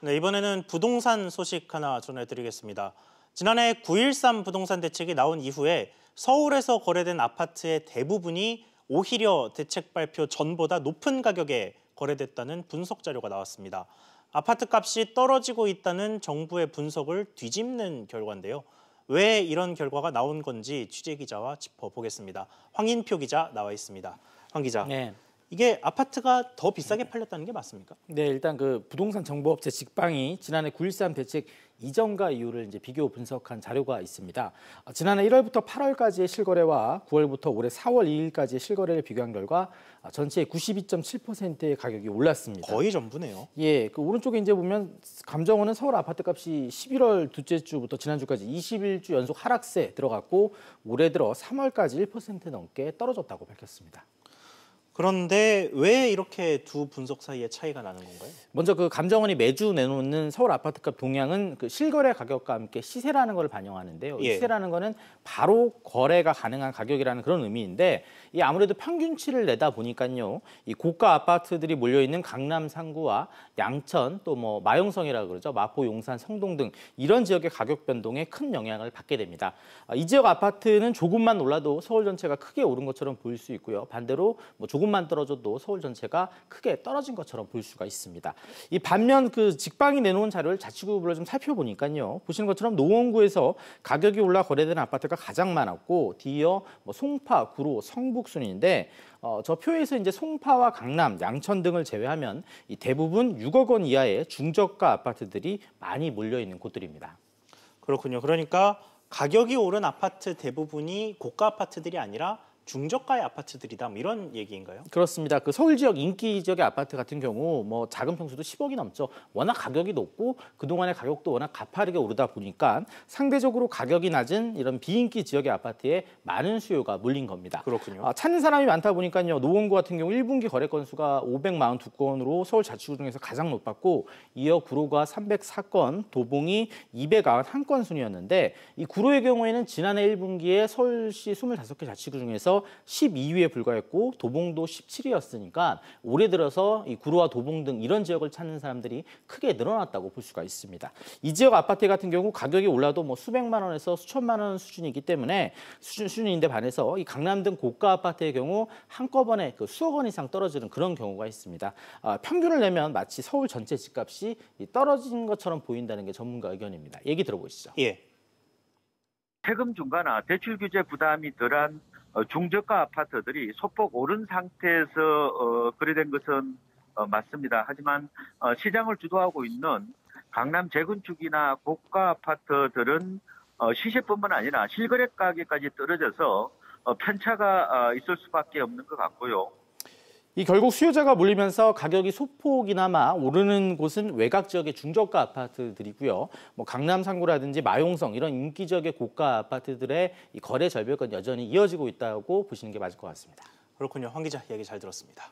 네, 이번에는 부동산 소식 하나 전해드리겠습니다. 지난해 9.13 부동산 대책이 나온 이후에 서울에서 거래된 아파트의 대부분이 오히려 대책 발표 전보다 높은 가격에 거래됐다는 분석 자료가 나왔습니다. 아파트 값이 떨어지고 있다는 정부의 분석을 뒤집는 결과인데요. 왜 이런 결과가 나온 건지 취재 기자와 짚어보겠습니다. 황인표 기자 나와 있습니다. 황 기자. 네. 이게 아파트가 더 비싸게 팔렸다는 게 맞습니까? 네, 일단 그 부동산 정보업체 직방이 지난해 9.13 대책 이전과 이후를 이제 비교 분석한 자료가 있습니다. 지난해 1월부터 8월까지의 실거래와 9월부터 올해 4월 2일까지의 실거래를 비교한 결과 전체의 92.7%의 가격이 올랐습니다. 거의 전부네요. 예, 그 오른쪽에 이제 보면 감정원은 서울 아파트값이 11월 둘째 주부터 지난주까지 21주 연속 하락세 들어갔고 올해 들어 3월까지 1% 넘게 떨어졌다고 밝혔습니다. 그런데 왜 이렇게 두 분석 사이에 차이가 나는 건가요? 먼저 그 감정원이 매주 내놓는 서울 아파트값 동향은 그 실거래 가격과 함께 시세라는 걸 반영하는데요. 이 시세라는 거는 바로 거래가 가능한 가격이라는 그런 의미인데 이 아무래도 평균치를 내다 보니까요. 이 고가 아파트들이 몰려 있는 강남 상구와 양천 또 뭐 마용성이라고 그러죠. 마포, 용산, 성동 등 이런 지역의 가격 변동에 큰 영향을 받게 됩니다. 이 지역 아파트는 조금만 올라도 서울 전체가 크게 오른 것처럼 보일 수 있고요. 반대로 뭐 조금만 떨어져도 서울 전체가 크게 떨어진 것처럼 보일 수가 있습니다. 이 반면 그 직방이 내놓은 자료를 자치구별로 좀 살펴보니까요. 보시는 것처럼 노원구에서 가격이 올라 거래되는 아파트가 가장 많았고 뒤이어 뭐 송파, 구로, 성북 순인데 저 표에서 이제 송파와 강남, 양천 등을 제외하면 이 대부분 6억 원 이하의 중저가 아파트들이 많이 몰려 있는 곳들입니다. 그렇군요. 그러니까 가격이 오른 아파트 대부분이 고가 아파트들이 아니라 중저가의 아파트들이다, 뭐 이런 얘기인가요? 그렇습니다. 그 서울 지역 인기 지역의 아파트 같은 경우 뭐 작은 평수도 10억이 넘죠. 워낙 가격이 높고 그동안의 가격도 워낙 가파르게 오르다 보니까 상대적으로 가격이 낮은 이런 비인기 지역의 아파트에 많은 수요가 몰린 겁니다. 그렇군요. 찾는 사람이 많다 보니까요. 노원구 같은 경우 1분기 거래 건수가 542건으로 서울 자치구 중에서 가장 높았고 이어 구로가 304건, 도봉이 291건 순이었는데 이 구로의 경우에는 지난해 1분기에 서울시 25개 자치구 중에서 12위에 불과했고 도봉도 17위였으니까 올해 들어서 이 구로와 도봉 등 이런 지역을 찾는 사람들이 크게 늘어났다고 볼 수가 있습니다. 이 지역 아파트 같은 경우 가격이 올라도 뭐 수백만 원에서 수천만 원 수준이기 때문에 수준인데 반해서 이 강남 등 고가 아파트의 경우 한꺼번에 그 수억 원 이상 떨어지는 그런 경우가 있습니다. 평균을 내면 마치 서울 전체 집값이 떨어진 것처럼 보인다는 게 전문가 의견입니다. 얘기 들어보시죠. 예. 세금 중과나 대출 규제 부담이 덜한 중저가 아파트들이 소폭 오른 상태에서 거래된 것은 맞습니다. 하지만 시장을 주도하고 있는 강남 재건축이나 고가 아파트들은 시세뿐만 아니라 실거래 가격까지 떨어져서 편차가 있을 수밖에 없는 것 같고요. 이 결국 수요자가 몰리면서 가격이 소폭이나마 오르는 곳은 외곽 지역의 중저가 아파트들이고요. 뭐 강남 상구라든지 마용성 이런 인기 지역의 고가 아파트들의 이 거래 절벽은 여전히 이어지고 있다고 보시는 게 맞을 것 같습니다. 그렇군요. 황 기자 이야기 잘 들었습니다.